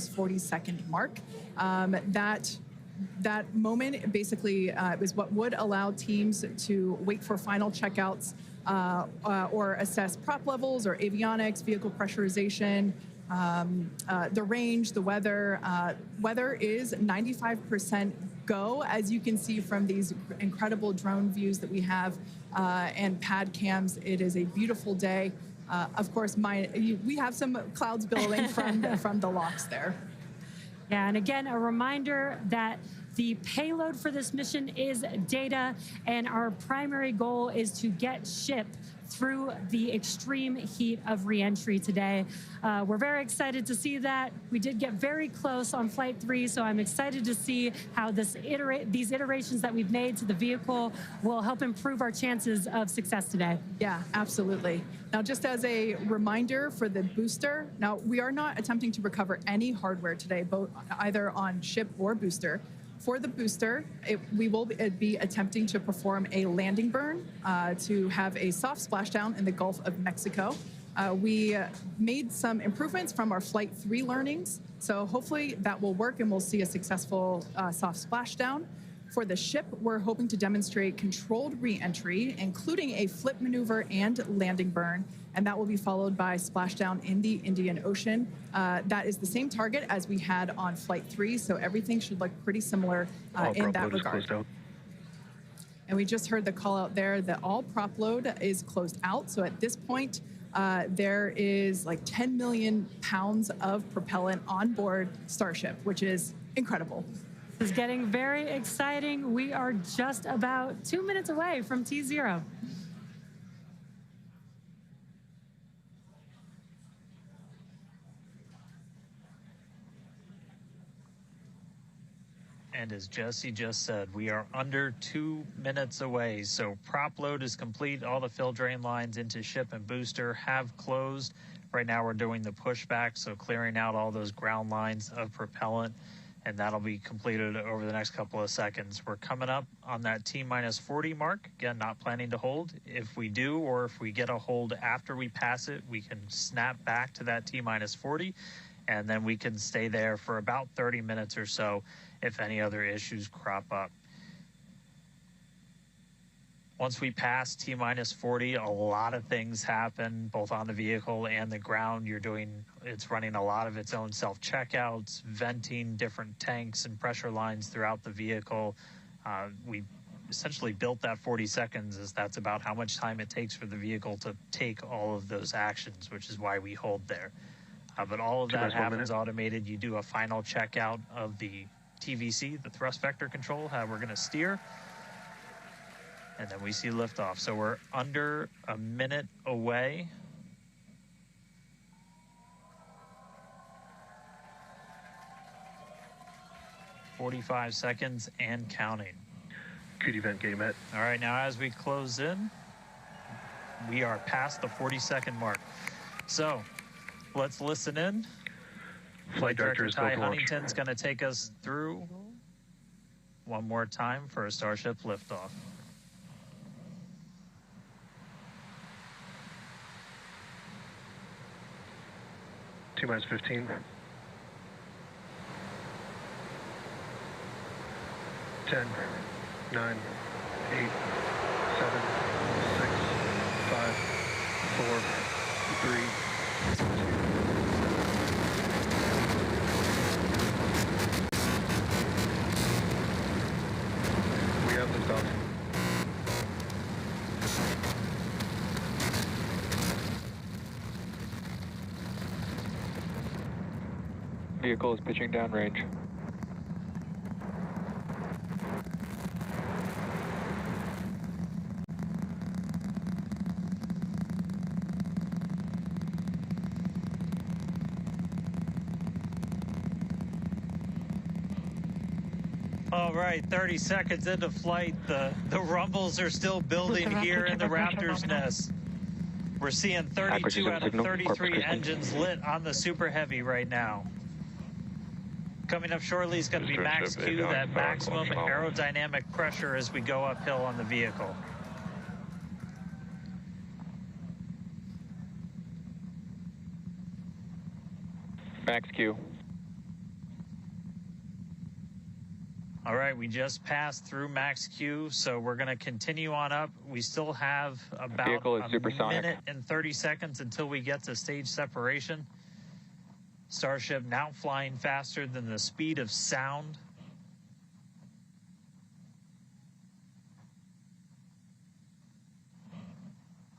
T-40 mark. That moment basically is what would allow teams to wait for final checkouts or assess prop levels or avionics, vehicle pressurization, the range, the weather. Weather is 95% go, as you can see from these incredible drone views that we have and pad cams. It is a beautiful day. Of course, we have some clouds billowing from the LOX there. Yeah, and again, a reminder that the payload for this mission is data, and our primary goal is to get ship through the extreme heat of reentry today. We're very excited to see that. We did get very close on Flight 3, so I'm excited to see how these iterations that we've made to the vehicle will help improve our chances of success today. Yeah, absolutely. Now, just as a reminder for the booster, now we are not attempting to recover any hardware today, both either on ship or booster. For the booster, we will be attempting to perform a landing burn to have a soft splashdown in the Gulf of Mexico. We made some improvements from our Flight 3 learnings, so hopefully that will work and we'll see a successful soft splashdown. For the ship, we're hoping to demonstrate controlled re-entry, including a flip maneuver and landing burn, and that will be followed by splashdown in the Indian Ocean. That is the same target as we had on Flight 3, so everything should look pretty similar in that regard. And we just heard the call out there that all prop load is closed out, so at this point, there is like 10 million pounds of propellant on board Starship, which is incredible. This is getting very exciting. We are just about 2 minutes away from T0. And as Jesse just said, we are under 2 minutes away. So prop load is complete. All the fill drain lines into ship and booster have closed. Right now we're doing the pushback, so clearing out all those ground lines of propellant, and that'll be completed over the next couple of seconds. We're coming up on that T-40 mark. Again, not planning to hold. If we do, or if we get a hold after we pass it, we can snap back to that T-40, and then we can stay there for about 30 minutes or so if any other issues crop up. Once we pass T-40, a lot of things happen, both on the vehicle and the ground. It's running a lot of its own self-checkouts, venting different tanks and pressure lines throughout the vehicle. We essentially built that 40 seconds as that's about how much time it takes for the vehicle to take all of those actions, which is why we hold there. But all of that happens automated. You do a final checkout of the TVC, the thrust vector control, how we're going to steer. And then we see liftoff. So we're under a minute away. "45 seconds and counting. Good event, game met. All right, now as we close in, we are past the 40-second mark. So let's listen in. Flight Director Ty Huntington's going to take us through one more time for a Starship liftoff. T-minus 15. 10, 9, 8, 7, 6, 5, 4, 3, 2. We have liftoff. Vehicle is pitching downrange. All right, 30 seconds into flight. The rumbles are still building here in the Raptor's nest. We're seeing 32 out of 33 engines lit on the Super Heavy right now. Coming up shortly is going to be max Q, that maximum aerodynamic pressure as we go uphill on the vehicle. Max Q. All right, we just passed through max Q, so we're going to continue on up. We still have about a minute and 30 seconds until we get to stage separation. Starship now flying faster than the speed of sound.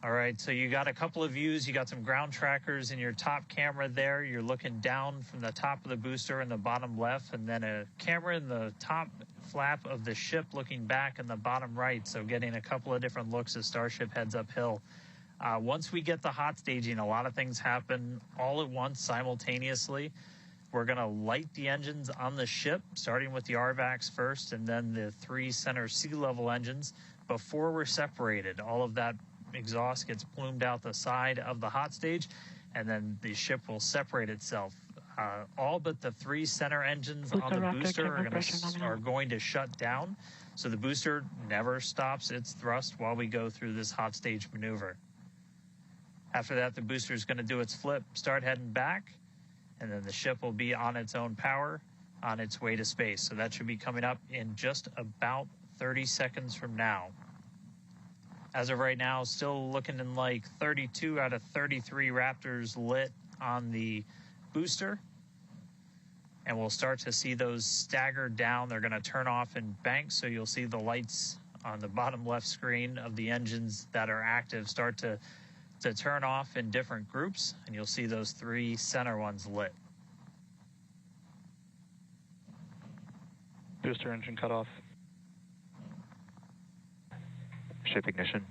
All right, so you got a couple of views. You got some ground trackers in your top camera there. You're looking down from the top of the booster in the bottom left, and then a camera in the top flap of the ship looking back in the bottom right, so getting a couple of different looks as Starship heads uphill. Once we get the hot staging, a lot of things happen all at once simultaneously. We're going to light the engines on the ship, starting with the RVACs first, and then the 3 center sea level engines before we're separated. All of that exhaust gets plumed out the side of the hot stage, and then the ship will separate itself. All but the 3 center engines on the booster are going to shut down, so the booster never stops its thrust while we go through this hot stage maneuver. After that, the booster is going to do its flip, start heading back, and then the ship will be on its own power on its way to space. So that should be coming up in just about 30 seconds from now. As of right now, still looking in like 32 out of 33 Raptors lit on the booster. And we'll start to see those stagger down. They're going to turn off in banks, so you'll see the lights on the bottom left screen of the engines that are active start to turn off in different groups, and you'll see those 3 center ones lit. Booster engine cut off. Ship ignition.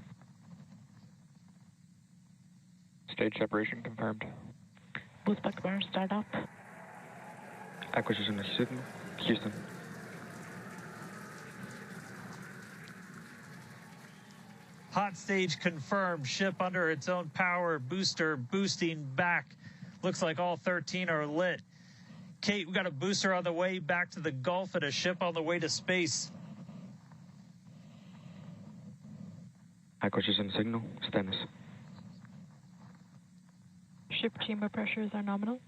Stage separation confirmed. Boost back burn, start up. Acquisition signal, Houston. Hot stage confirmed. Ship under its own power. Booster boosting back. Looks like all 13 are lit. Kate, we got a booster on the way back to the Gulf and a ship on the way to space. Acquisition signal, status. Ship chamber pressures are nominal.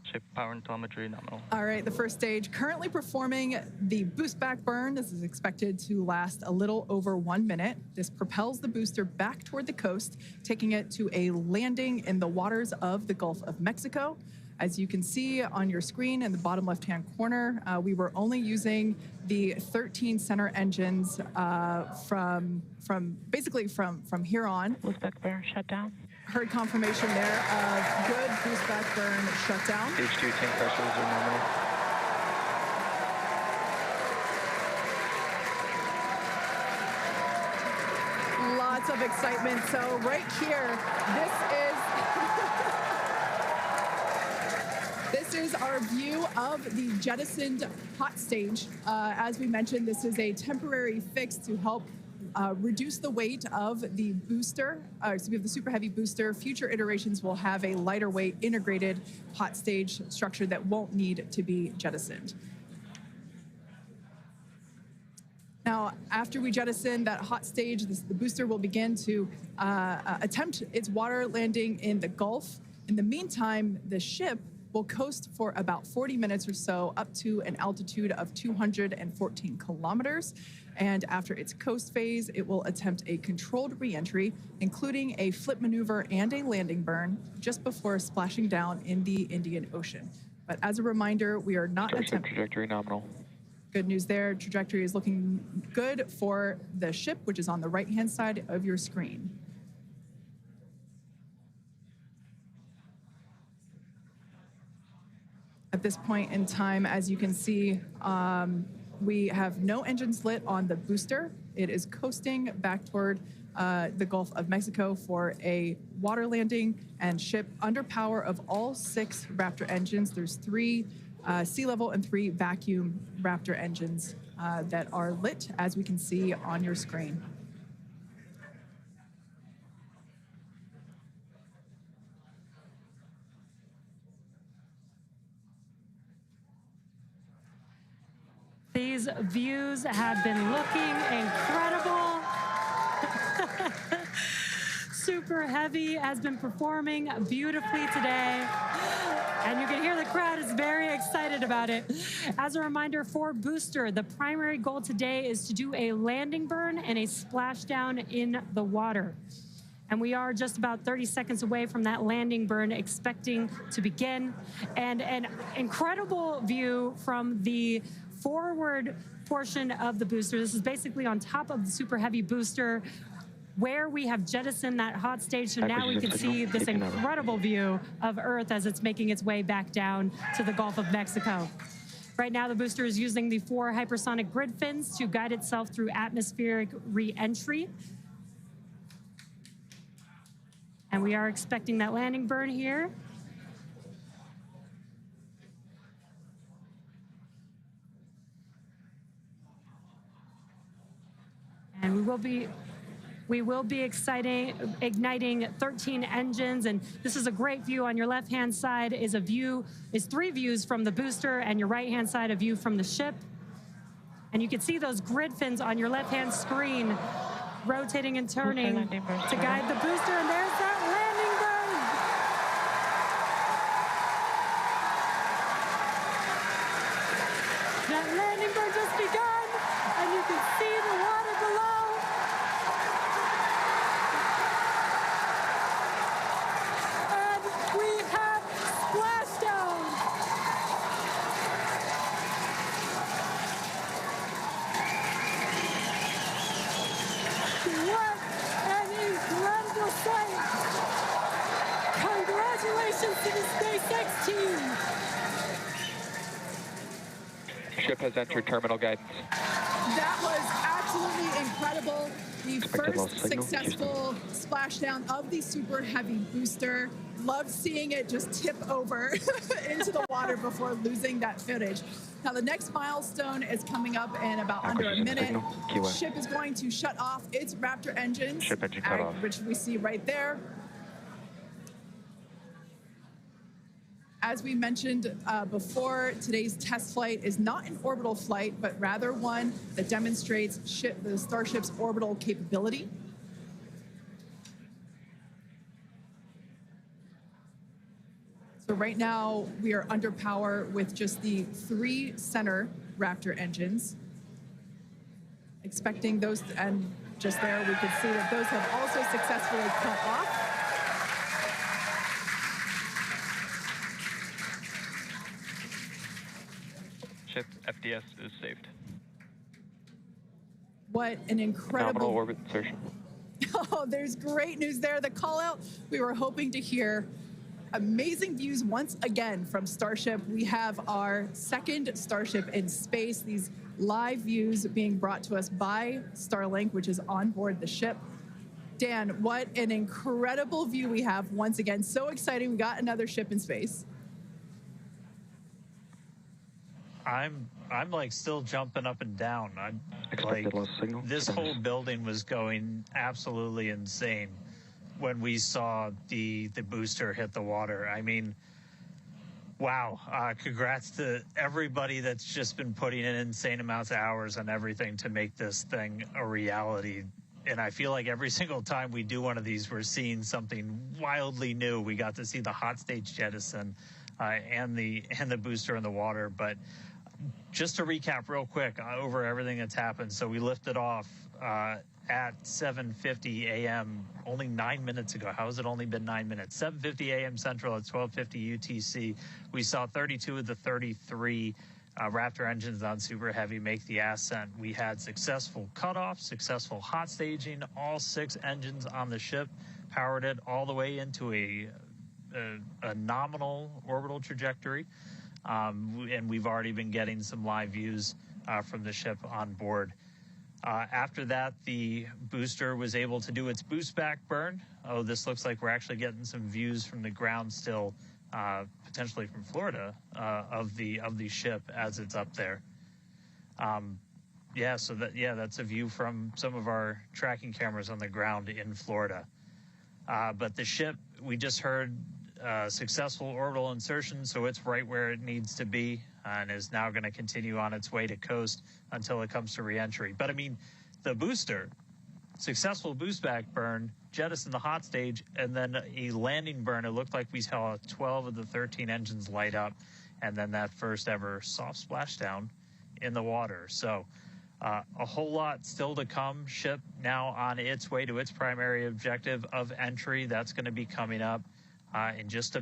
Ship power and telemetry nominal. All right, the first stage currently performing the boost back burn. This is expected to last a little over 1 minute. This propels the booster back toward the coast, taking it to a landing in the waters of the Gulf of Mexico. As you can see on your screen in the bottom left-hand corner, we were only using the 13 center engines from here on. Boost back burn shut down. Heard confirmation there of good boost back burn shutdown. H2 tank pressures are nominal. Lots of excitement. So right here, this is our view of the jettisoned hot stage. As we mentioned, this is a temporary fix to help reduce the weight of the booster, the Super Heavy booster. Future iterations will have a lighter weight integrated hot stage structure that won't need to be jettisoned. Now, after we jettison that hot stage, the booster will begin to attempt its water landing in the Gulf. In the meantime, the ship will coast for about 40 minutes or so up to an altitude of 214 kilometers. And after its coast phase, it will attempt a controlled reentry, including a flip maneuver and a landing burn, just before splashing down in the Indian Ocean. But as a reminder, we are not attempting... Trajectory nominal. Good news there. Trajectory is looking good for the ship, which is on the right-hand side of your screen. At this point in time, as you can see, we have no engines lit on the booster. It is coasting back toward the Gulf of Mexico for a water landing and ship under power of all 6 Raptor engines. There's 3 sea level and 3 vacuum Raptor engines that are lit, as we can see on your screen. These views have been looking incredible. Super Heavy has been performing beautifully today. And you can hear the crowd is very excited about it. As a reminder for booster, the primary goal today is to do a landing burn and a splashdown in the water. And we are just about 30 seconds away from that landing burn expecting to begin. And an incredible view from the forward portion of the booster. This is basically on top of the Super Heavy booster where we have jettisoned that hot stage. So now we can see this incredible view of Earth as it's making its way back down to the Gulf of Mexico. Right now, the booster is using the 4 hypersonic grid fins to guide itself through atmospheric re-entry. And we are expecting that landing burn here. And we will be igniting 13 engines, and this is a great view. On your left-hand side is 3 views from the booster, and your right-hand side a view from the ship. And you can see those grid fins on your left-hand screen rotating and turning to guide the booster, and there's that landing burn. That landing burn just begun, and you can see the water below. And we have splashdown. What an incredible sight! Congratulations to the SpaceX team! Ship has entered terminal guidance. That was absolutely incredible. The Expected loss first signal, successful splashdown of the Super Heavy booster. Loved seeing it just tip over into the water before losing that footage. Now the next milestone is coming up in about under a minute. Signal, Ship is going to shut off its Raptor engines, Ship engine cut off. which we see right there. As we mentioned before, today's test flight is not an orbital flight, but rather one that demonstrates the Starship's orbital capability. So right now, we are under power with just the 3 center Raptor engines. Expecting those, and just there, we could see that those have also successfully cut off. Ship FDS is saved. What an incredible Nominal orbit insertion. Oh, there's great news there. The call out we were hoping to hear. Amazing views once again from Starship. We have our second Starship in space. These live views being brought to us by Starlink, which is on board the ship. Dan, what an incredible view we have once again. So exciting. We got another ship in space. I'm like still jumping up and down. Expected loss signal. This whole building was going absolutely insane when we saw the booster hit the water. I mean, wow. Congrats to everybody that's just been putting in insane amounts of hours on everything to make this thing a reality. And I feel like every single time we do one of these, we're seeing something wildly new. We got to see the hot stage jettison and the booster in the water. But just to recap real quick over everything that's happened. So we lifted off at 7:50 a.m. only 9 minutes ago. How has it only been 9 minutes? 7:50 a.m. Central at 12:50 UTC. We saw 32 of the 33 Raptor engines on Super Heavy make the ascent. We had successful cutoff, successful hot staging. All 6 engines on the ship powered it all the way into a nominal orbital trajectory. And we've already been getting some live views from the ship on board. After that, the booster was able to do its boost back burn. Oh, this looks like we're actually getting some views from the ground still, potentially from Florida, of the ship as it's up there. That's a view from some of our tracking cameras on the ground in Florida. But the ship, we just heard successful orbital insertion, so it's right where it needs to be and is now going to continue on its way to coast until it comes to reentry. But I mean, the booster, successful boost back burn, jettison the hot stage, and then a landing burn. It looked like we saw 12 of the 13 engines light up, and then that first ever soft splashdown in the water. So a whole lot still to come. Ship now on its way to its primary objective of entry. That's going to be coming up in just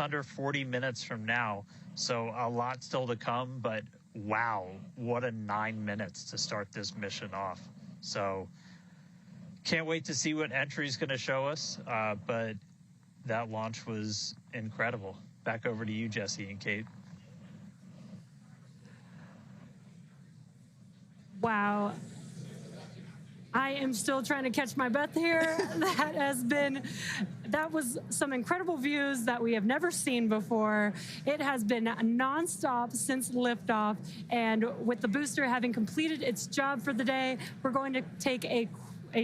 under 40 minutes from now. So a lot still to come, but wow, what a 9 minutes to start this mission off. So can't wait to see what entry is going to show us, but that launch was incredible. Back over to you, Jesse and Kate. Wow. I am still trying to catch my breath here. That was some incredible views that we have never seen before. It has been nonstop since liftoff, and with the booster having completed its job for the day, we're going to take a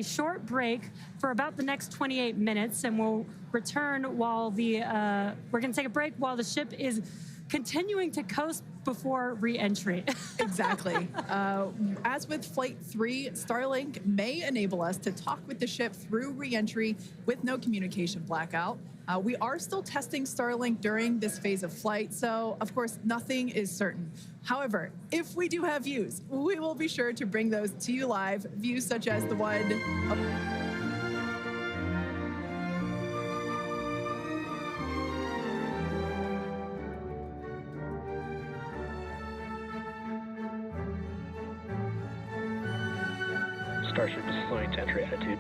short break for about the next 28 minutes, and we'll return while we're going to take a break while the ship is continuing to coast before re-entry. Exactly. As with Flight 3, Starlink may enable us to talk with the ship through re-entry with no communication blackout. We are still testing Starlink during this phase of flight, so of course nothing is certain. However, if we do have views, we will be sure to bring those to you live, views such as the one Starship is slowing to entry attitude.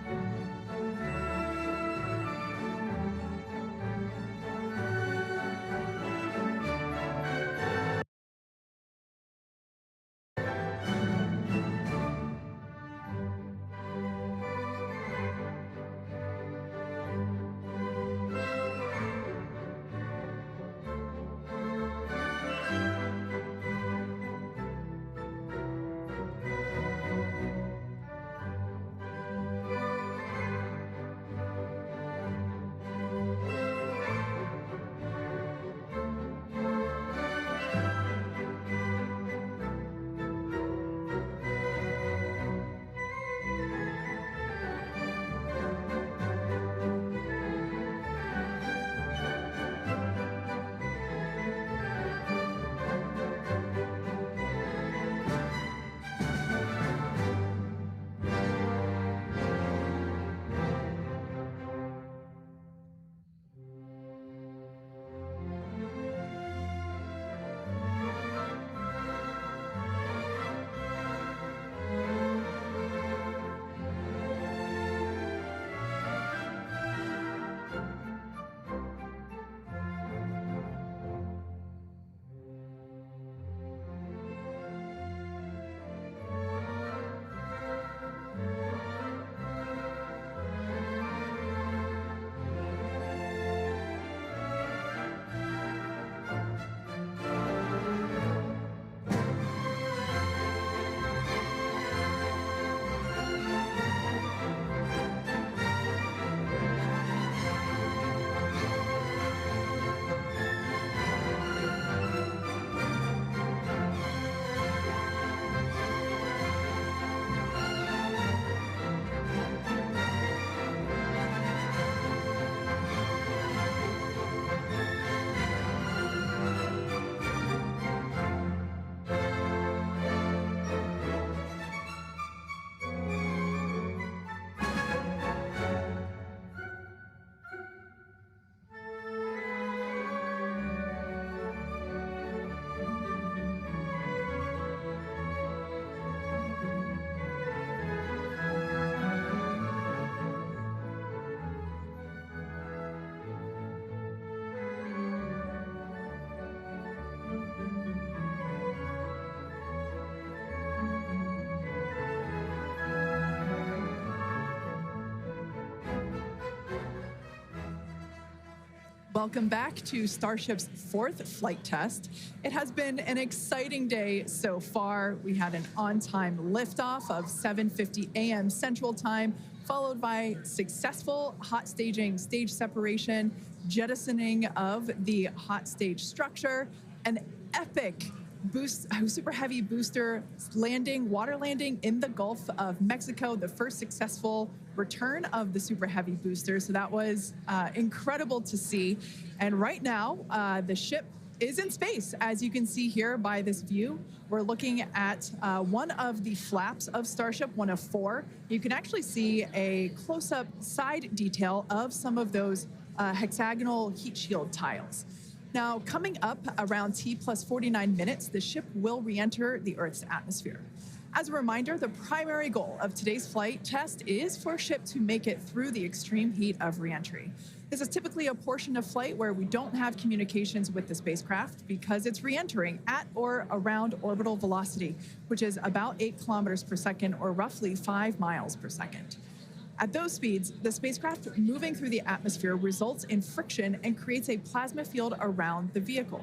Welcome back to Starship's 4th flight test. It has been an exciting day so far. We had an on-time liftoff of 7:50 a.m. Central Time, followed by successful hot staging, stage separation, jettisoning of the hot stage structure, an epic super heavy booster landing, water landing in the Gulf of Mexico, the first successful return of the super heavy booster. So that was incredible to see. And right now, the ship is in space. As you can see here by this view, we're looking at one of the flaps of Starship, one of 4. You can actually see a close-up side detail of some of those hexagonal heat shield tiles. Now, coming up around T plus 49 minutes, the ship will re-enter the Earth's atmosphere. As a reminder, the primary goal of today's flight test is for a ship to make it through the extreme heat of re-entry. This is typically a portion of flight where we don't have communications with the spacecraft because it's re-entering at or around orbital velocity, which is about 8 kilometers per second or roughly 5 miles per second. At those speeds, the spacecraft moving through the atmosphere results in friction and creates a plasma field around the vehicle.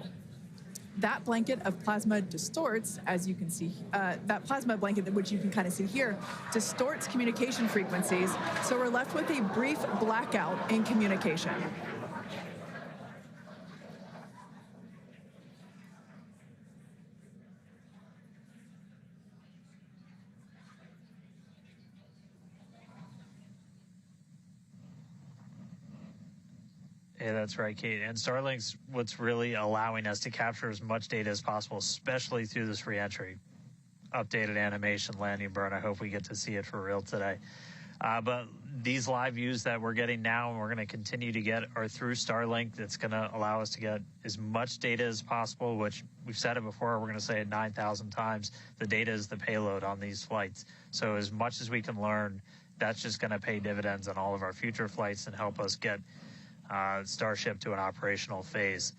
That blanket of plasma distorts, as you can see, that plasma blanket, which you can kind of see here, distorts communication frequencies. So we're left with a brief blackout in communication. Yeah, that's right, Kate. And Starlink's what's really allowing us to capture as much data as possible, especially through this reentry. Updated animation landing burn. I hope we get to see it for real today. But these live views that we're getting now and we're going to continue to get are through Starlink. That's going to allow us to get as much data as possible, which we've said it before. We're going to say it 9,000 times. The data is the payload on these flights. So as much as we can learn, that's just going to pay dividends on all of our future flights and help us get Starship to an operational phase.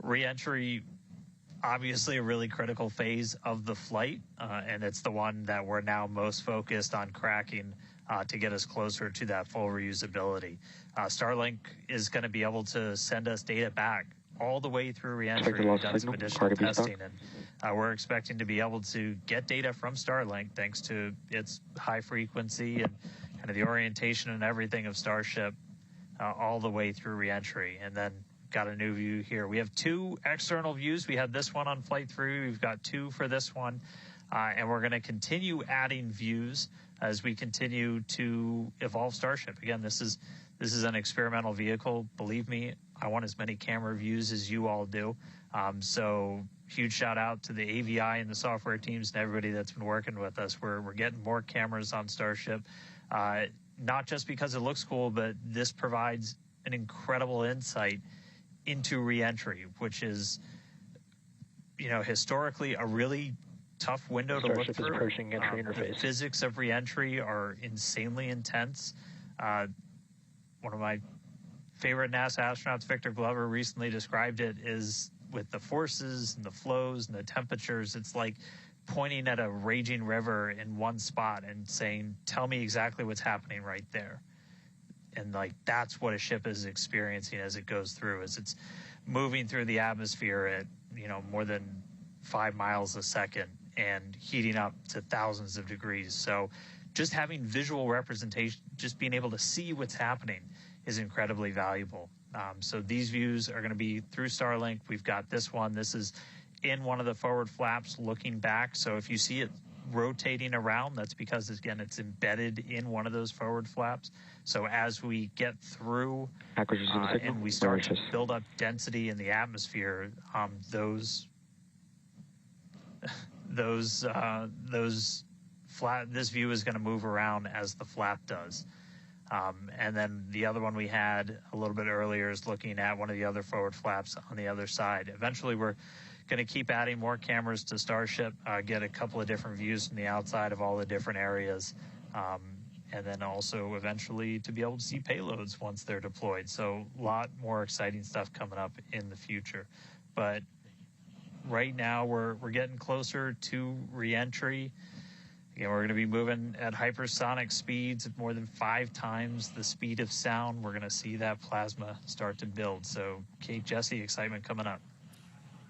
Re-entry, obviously a really critical phase of the flight, and it's the one that we're now most focused on cracking to get us closer to that full reusability. Starlink is going to be able to send us data back all the way through re-entry. We've done some additional testing, and we're expecting to be able to get data from Starlink thanks to its high frequency and kind of the orientation and everything of Starship all the way through re-entry. And then got a new view here. We have 2 external views. We had this one on flight 3. We've got 2 for this one. And we're going to continue adding views as we continue to evolve Starship. Again, this is an experimental vehicle. Believe me, I want as many camera views as you all do. So huge shout out to the AVI and the software teams and everybody that's been working with us. We're getting more cameras on Starship. Not just because it looks cool, but this provides an incredible insight into reentry, which is, historically a really tough window to look through. Approaching entry interface. The physics of reentry are insanely intense. One of my favorite NASA astronauts, Victor Glover, recently described it as with the forces and the flows and the temperatures, it's like pointing at a raging river in one spot and saying, tell me exactly what's happening right there. And that's what a ship is experiencing as it goes through, as it's moving through the atmosphere at, more than 5 miles a second and heating up to thousands of degrees. So just having visual representation, just being able to see what's happening is incredibly valuable. So these views are going to be through Starlink. We've got this one. This is in one of the forward flaps looking back. So if you see it rotating around, that's because, again, it's embedded in one of those forward flaps. So as we get through and we start to build up density in the atmosphere, this view is going to move around as the flap does. And then the other one we had a little bit earlier is looking at one of the other forward flaps on the other side. Eventually, we're going to keep adding more cameras to Starship, get a couple of different views from the outside of all the different areas, and then also eventually to be able to see payloads once they're deployed. So a lot more exciting stuff coming up in the future. But right now, we're getting closer to re-entry. Again, we're going to be moving at hypersonic speeds at more than 5 times the speed of sound. We're going to see that plasma start to build. So, Kate, Jesse, excitement coming up.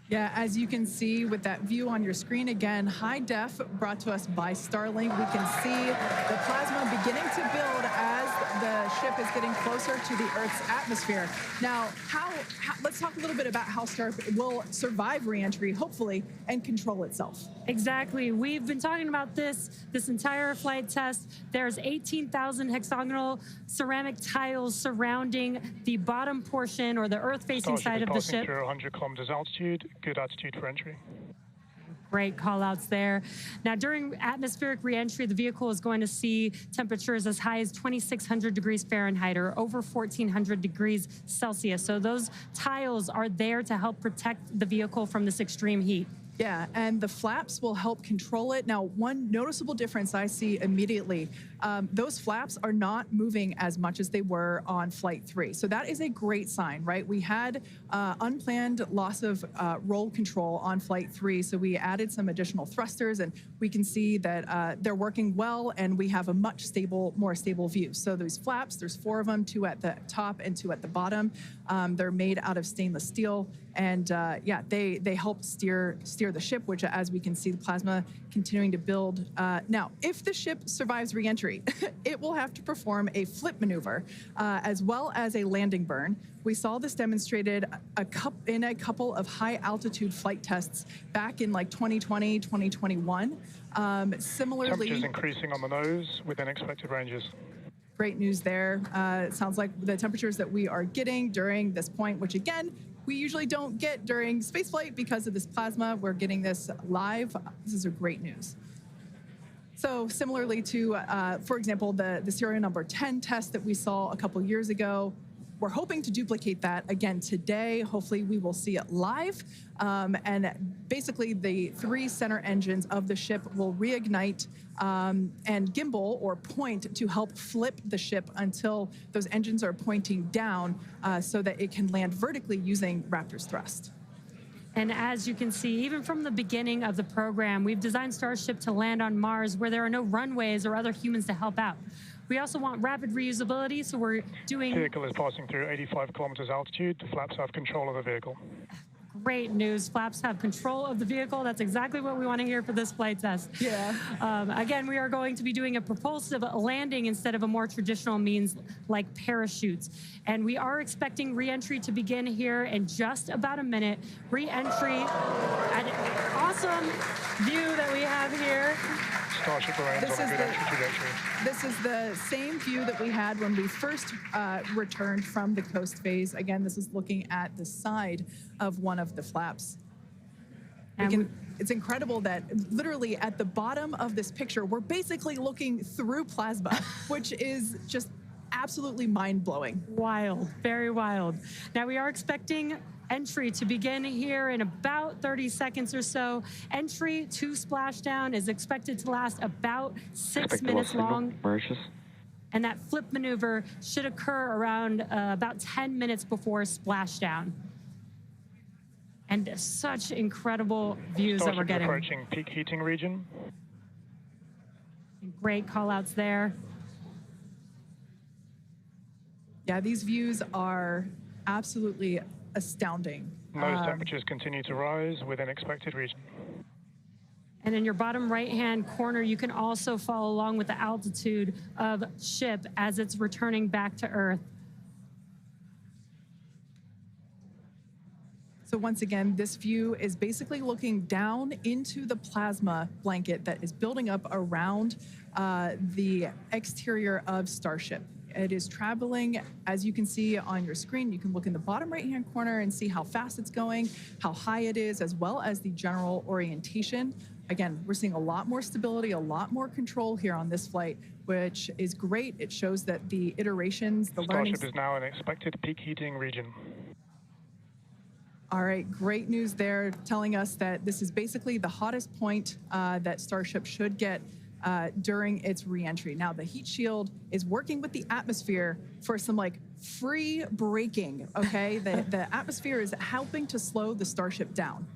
Yeah, as you can see with that view on your screen, again, high def brought to us by Starlink. We can see the plasma beginning to build as the ship is getting closer to the Earth's atmosphere. Now, let's talk a little bit about how Starship will survive re-entry, hopefully, and control itself. Exactly. We've been talking about this entire flight test. There's 18,000 hexagonal ceramic tiles surrounding the bottom portion or the Earth-facing side of the ship. Through 100 kilometers altitude, good altitude for entry. Great call outs there. Now, during atmospheric reentry, the vehicle is going to see temperatures as high as 2,600 degrees Fahrenheit or over 1,400 degrees Celsius. So those tiles are there to help protect the vehicle from this extreme heat. Yeah, and the flaps will help control it. Now, one noticeable difference I see immediately, those flaps are not moving as much as they were on Flight 3. So that is a great sign, right? We had unplanned loss of roll control on Flight 3, so we added some additional thrusters, and we can see that they're working well, and we have a much more stable view. So those flaps, there's 4 of them, 2 at the top and 2 at the bottom. They're made out of stainless steel, and yeah, they help steer the ship, which, as we can see, the plasma continuing to build. Now, if the ship survives re-entry, it will have to perform a flip maneuver as well as a landing burn. We saw this demonstrated in a couple of high-altitude flight tests back in like 2020, 2021. Similarly, temperatures increasing on the nose within expected ranges. Great news there. It sounds like the temperatures that we are getting during this point, which again, we usually don't get during spaceflight because of this plasma. We're getting this live. This is a great news. So similarly to, for example, the serial number 10 test that we saw a couple years ago, we're hoping to duplicate that again today. Hopefully we will see it live. And basically the 3 center engines of the ship will reignite and gimbal or point to help flip the ship until those engines are pointing down so that it can land vertically using Raptor's thrust. And as you can see, even from the beginning of the program, we've designed Starship to land on Mars where there are no runways or other humans to help out. We also want rapid reusability, so we're doing... The vehicle is passing through 85 kilometers altitude. The flaps have control of the vehicle. Great news. Flaps have control of the vehicle. That's exactly what we want to hear for this flight test. Yeah. Again, we are going to be doing a propulsive landing instead of a more traditional means like parachutes. And we are expecting re-entry to begin here in just about a minute. Re-entry, an awesome view that we have here. Starship remains on a good entry trajectory. This is the same view that we had when we first returned from the coast phase. Again, this is looking at the side of one of the flaps. It's incredible that literally at the bottom of this picture, we're basically looking through plasma, which is just absolutely mind-blowing. Wild, very wild. Now we are expecting entry to begin here in about 30 seconds or so. Entry to splashdown is expected to last about 6 minutes long. And that flip maneuver should occur around about 10 minutes before splashdown. And such incredible views that we're getting. Approaching peak heating region. Great call outs there. Yeah, these views are absolutely astounding. Nose temperatures continue to rise within expected region. And in your bottom right-hand corner, you can also follow along with the altitude of ship as it's returning back to Earth. So once again, this view is basically looking down into the plasma blanket that is building up around the exterior of Starship. It is traveling, as you can see on your screen. You can look in the bottom right-hand corner and see how fast it's going, how high it is, as well as the general orientation. Again, we're seeing a lot more stability, a lot more control here on this flight, which is great. It shows that the iterations, the learning... Starship is now in expected peak heating region. All right, great news there, telling us that this is basically the hottest point that Starship should get during its re-entry. Now, the heat shield is working with the atmosphere for some like free braking, okay? The atmosphere is helping to slow the Starship down.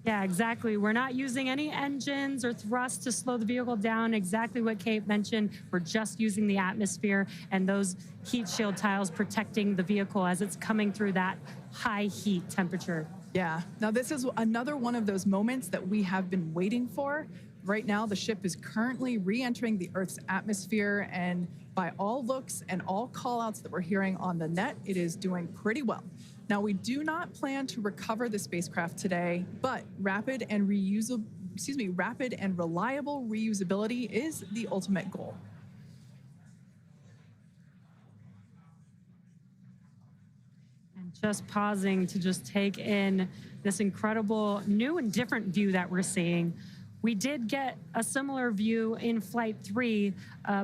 Yeah, exactly. We're not using any engines or thrust to slow the vehicle down. Exactly what Kate mentioned. We're just using the atmosphere and those heat shield tiles protecting the vehicle as it's coming through that high heat temperature. Yeah. Now, this is another one of those moments that we have been waiting for. Right now, the ship is currently re-entering the Earth's atmosphere, and by all looks and all call-outs that we're hearing on the net, it is doing pretty well. Now, we do not plan to recover the spacecraft today, but rapid and reliable reusability is the ultimate goal. And just pausing to just take in this incredible new and different view that we're seeing. We did get a similar view in Flight 3,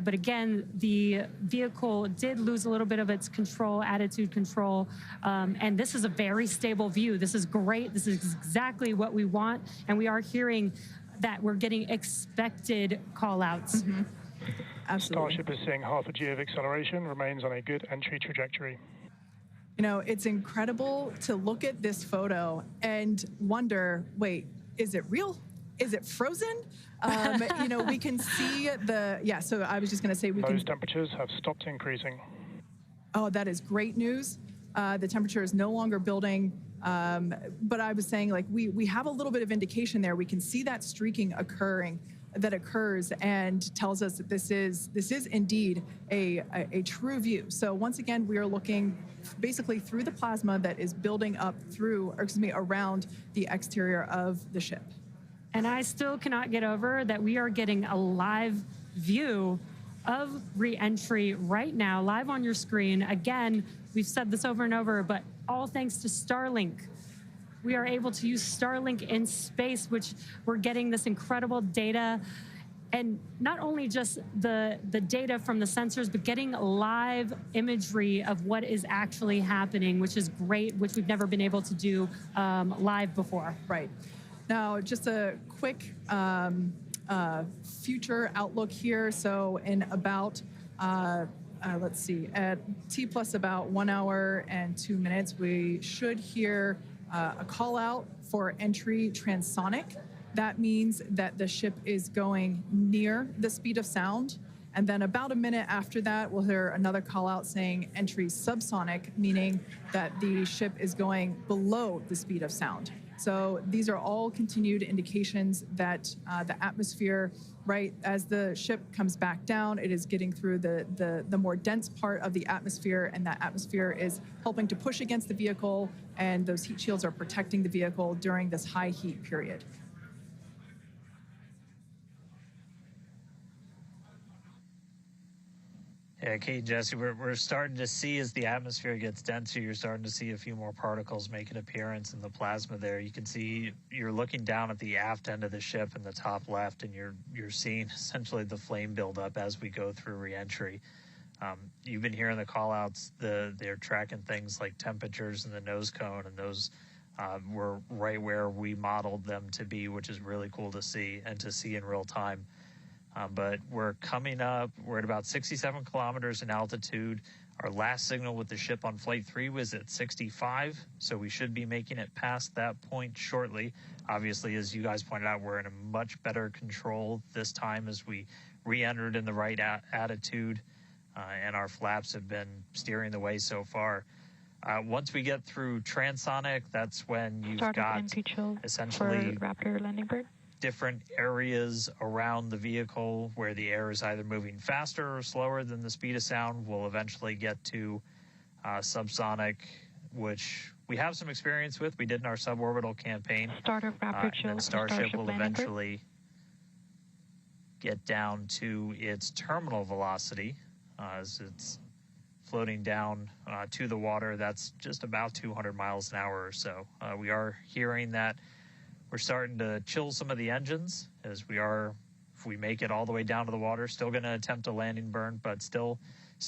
but again, the vehicle did lose a little bit of its control, attitude control, and this is a very stable view. This is great. This is exactly what we want, and we are hearing that we're getting expected call-outs. Mm-hmm. Absolutely. Starship is seeing half a G of acceleration, remains on a good entry trajectory. You know, it's incredible to look at this photo and wonder, wait, is it real? Is it frozen? You know, we can see so I was just going to say Those temperatures have stopped increasing. Oh, that is great news. The temperature is no longer building. But I was saying, like, we have a little bit of indication there. We can see that streaking that occurs and tells us that this is indeed a true view. So once again, we are looking basically through the plasma that is building up around the exterior of the ship. And I still cannot get over that we are getting a live view of re-entry right now, live on your screen. Again, we've said this over and over, but all thanks to Starlink. We are able to use Starlink in space, which we're getting this incredible data. And not only just the data from the sensors, but getting live imagery of what is actually happening, which is great, which we've never been able to do live before. Right. Now, just a quick future outlook here. So in about, let's see, at T plus about 1 hour and 2 minutes, we should hear a call out for entry transonic. That means that the ship is going near the speed of sound. And then about a minute after that, we'll hear another call out saying entry subsonic, meaning that the ship is going below the speed of sound. So these are all continued indications that the atmosphere, right, as the ship comes back down, it is getting through the more dense part of the atmosphere, and that atmosphere is helping to push against the vehicle, and those heat shields are protecting the vehicle during this high heat period. Yeah, Kate and Jesse, we're starting to see as the atmosphere gets denser, you're starting to see a few more particles make an appearance in the plasma there. You can see you're looking down at the aft end of the ship in the top left, and you're seeing essentially the flame build up as we go through reentry. You've been hearing the call-outs. They're tracking things like temperatures in the nose cone, and those were right where we modeled them to be, which is really cool to see and to see in real time. But we're coming up, we're at about 67 kilometers in altitude. Our last signal with the ship on Flight 3 was at 65, so we should be making it past that point shortly. Obviously, as you guys pointed out, we're in a much better control this time as we re-entered in the right attitude, and our flaps have been steering the way so far. Once we get through transonic, that's when you've got essentially Raptor landing bird. Different areas around the vehicle where the air is either moving faster or slower than the speed of sound. We'll eventually get to subsonic, which we have some experience with. We did in our suborbital campaign. Start of Raptor chill. And Starship will eventually get down to its terminal velocity as it's floating down to the water. That's just about 200 miles an hour or so. We are hearing that we're starting to chill some of the engines as we are, if we make it all the way down to the water, still going to attempt a landing burn, but still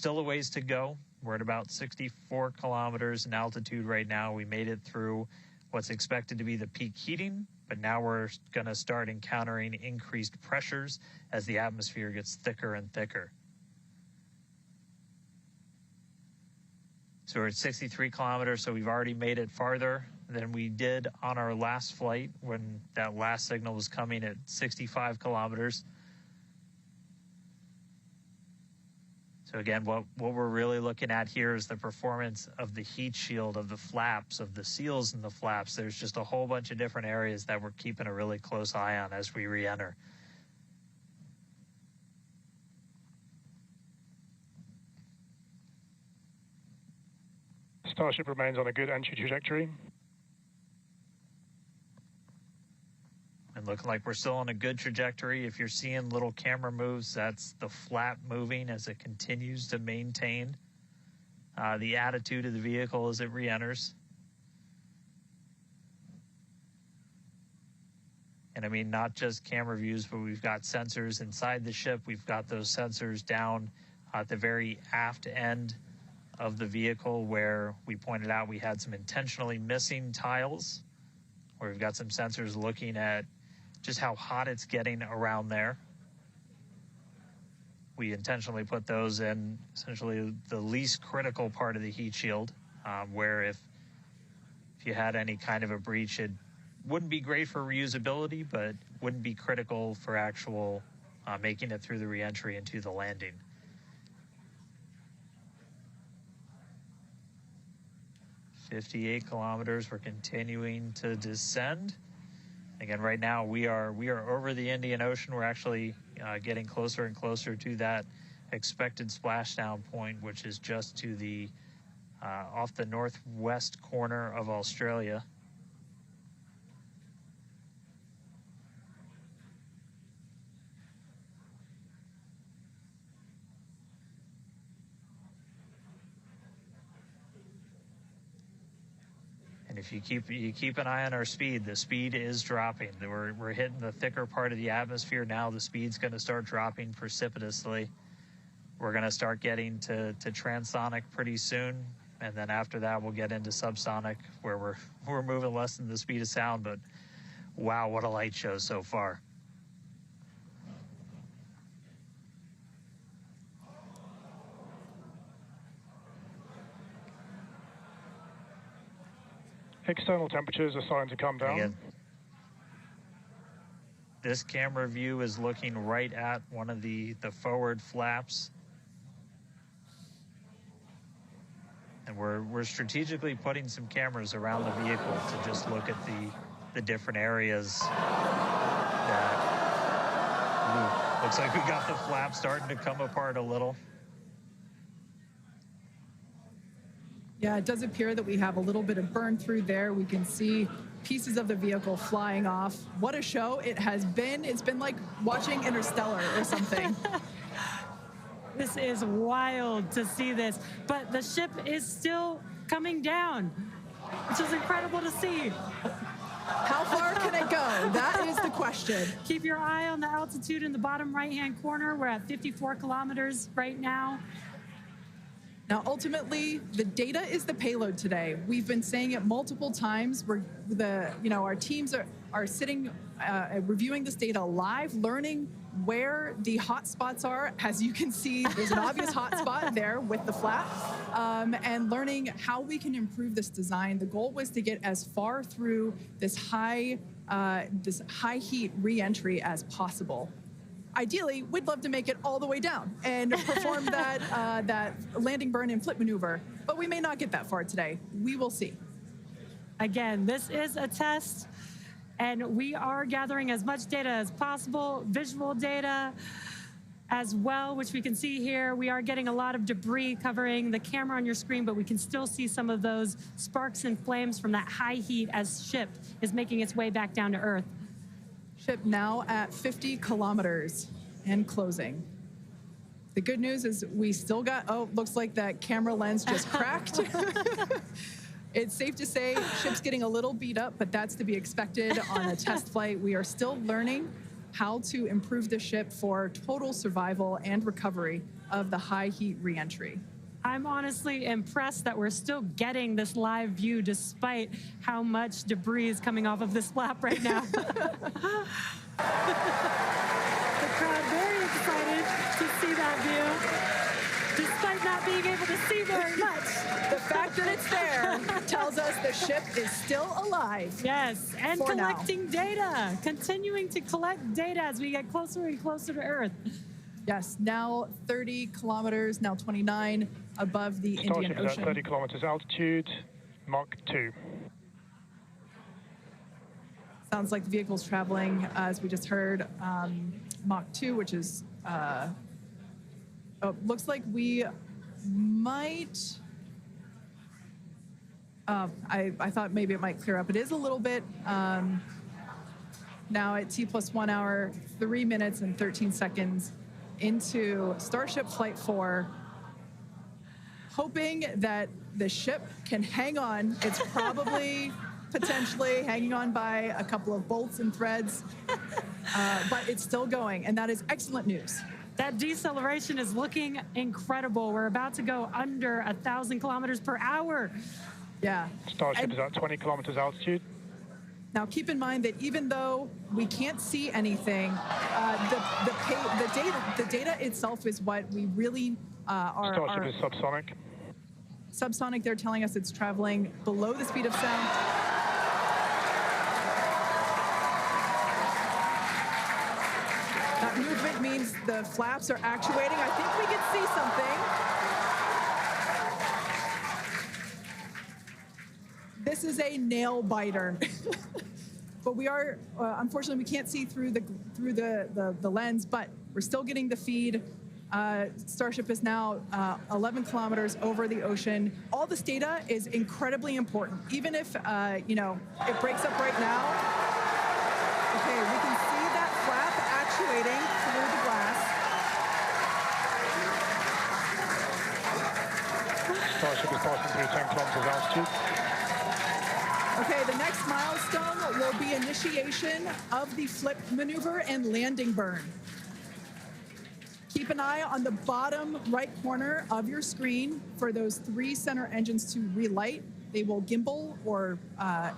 a ways to go. We're at about 64 kilometers in altitude right now. We made it through what's expected to be the peak heating, but now we're going to start encountering increased pressures as the atmosphere gets thicker and thicker. So we're at 63 kilometers, so we've already made it farther than we did on our last flight when that last signal was coming at 65 kilometers. So again, what we're really looking at here is the performance of the heat shield, of the flaps, of the seals in the flaps. There's just a whole bunch of different areas that we're keeping a really close eye on as we re-enter. Starship remains on a good entry trajectory. And looking like we're still on a good trajectory. If you're seeing little camera moves, that's the flap moving as it continues to maintain the attitude of the vehicle as it re-enters. And I mean, not just camera views, but we've got sensors inside the ship. We've got those sensors down at the very aft end of the vehicle where we pointed out we had some intentionally missing tiles, where we've got some sensors looking at just how hot it's getting around there. We intentionally put those in essentially the least critical part of the heat shield, where if you had any kind of a breach, it wouldn't be great for reusability, but wouldn't be critical for actual making it through the reentry into the landing. "58 kilometers, we're continuing to descend. Again, right now we are over the Indian Ocean. We're actually getting closer and closer to that expected splashdown point, which is just to the off the northwest corner of Australia. And if you keep an eye on our speed, the speed is dropping. We're hitting the thicker part of the atmosphere now. The speed's going to start dropping precipitously. We're going to start getting to transonic pretty soon, and then after that we'll get into subsonic, where we're moving less than the speed of sound. But wow, what a light show so far. External temperatures are starting to come down. Again, this camera view is looking right at one of the forward flaps. And we're strategically putting some cameras around the vehicle to just look at the different areas that looks like we got the flap starting to come apart a little. Yeah, it does appear that we have a little bit of burn through there. We can see pieces of the vehicle flying off. What a show it has been. It's been like watching Interstellar or something. This is wild to see this, but the ship is still coming down, which is incredible to see. How far can it go? That is the question. Keep your eye on the altitude in the bottom right-hand corner. We're at 54 kilometers right now. Now, ultimately, the data is the payload today. We've been saying it multiple times. Our teams are sitting, reviewing this data live, learning where the hot spots are. As you can see, there's an obvious hot spot there with the flap, and learning how we can improve this design. The goal was to get as far through this high heat re-entry as possible. Ideally, we'd love to make it all the way down and perform that landing burn and flip maneuver, but we may not get that far today. We will see. Again, this is a test, and we are gathering as much data as possible, visual data as well, which we can see here. We are getting a lot of debris covering the camera on your screen, but we can still see some of those sparks and flames from that high heat as ship is making its way back down to Earth. Ship now at 50 kilometers and closing. The good news is we still got, looks like that camera lens just cracked. It's safe to say ship's getting a little beat up, but that's to be expected on a test flight. We are still learning how to improve the ship for total survival and recovery of the high heat reentry. I'm honestly impressed that we're still getting this live view despite how much debris is coming off of this flap right now. The crowd very excited to see that view, despite not being able to see very much. The fact that it's there tells us the ship is still alive. Yes, and collecting data, continuing to collect data as we get closer and closer to Earth. Yes, now 30 kilometers, now 29 above the Indian Starship is Ocean. at 30 kilometers altitude, Mach 2. Sounds like the vehicle's traveling, as we just heard, Mach 2, which is, looks like we might, I thought maybe it might clear up. It is a little bit now at T+1 hour, 3 minutes and 13 seconds into Starship Flight 4, hoping that the ship can hang on. It's probably potentially hanging on by a couple of bolts and threads, but it's still going, and that is excellent news. That deceleration is looking incredible. We're about to go under 1,000 kilometers per hour. Yeah. Starship is at 20 kilometers altitude. Now, keep in mind that even though we can't see anything, the data itself is what we really are. Starship is subsonic. Subsonic, they're telling us it's traveling below the speed of sound. That movement means the flaps are actuating. I think we can see something. This is a nail biter. But we are, unfortunately, we can't see through the lens, but we're still getting the feed. Starship is now 11 kilometers over the ocean. All this data is incredibly important. Even if, you know, it breaks up right now. Okay, we can see that flap actuating through the glass. Starship is passing through 10 kilometers altitude. Okay, the next milestone will be initiation of the flip maneuver and landing burn. Keep an eye on the bottom right corner of your screen for those 3 center engines to relight. They will gimbal or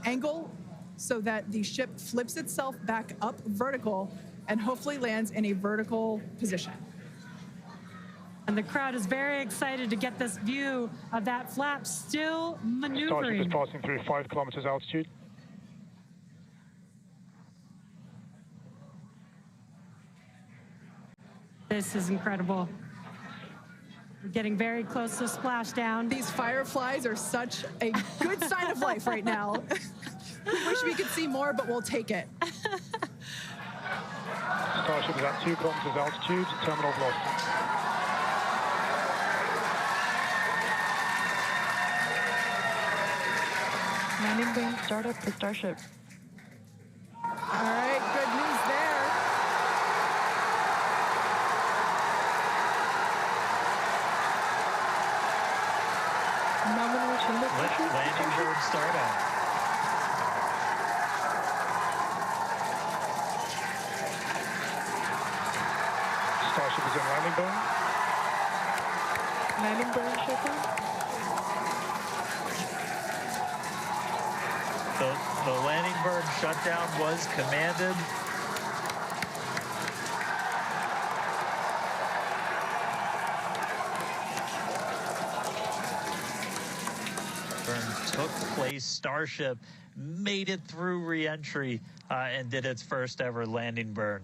angle so that the ship flips itself back up vertical and hopefully lands in a vertical position. And the crowd is very excited to get this view of that flap still maneuvering. Starship is passing through 5 kilometers altitude. This is incredible. We're getting very close to splashdown. These fireflies are such a good sign of life right now. We wish we could see more, but we'll take it. Starship is at 2 kilometers altitude, terminal velocity. Landing burn startup for Starship. All right, good news there. Nominal chamber pressure. Landing bird startup. Starship is in landing burn. Landing burn shutdown. The landing burn shutdown was commanded. Burn took place. Starship made it through re-entry and did its first ever landing burn.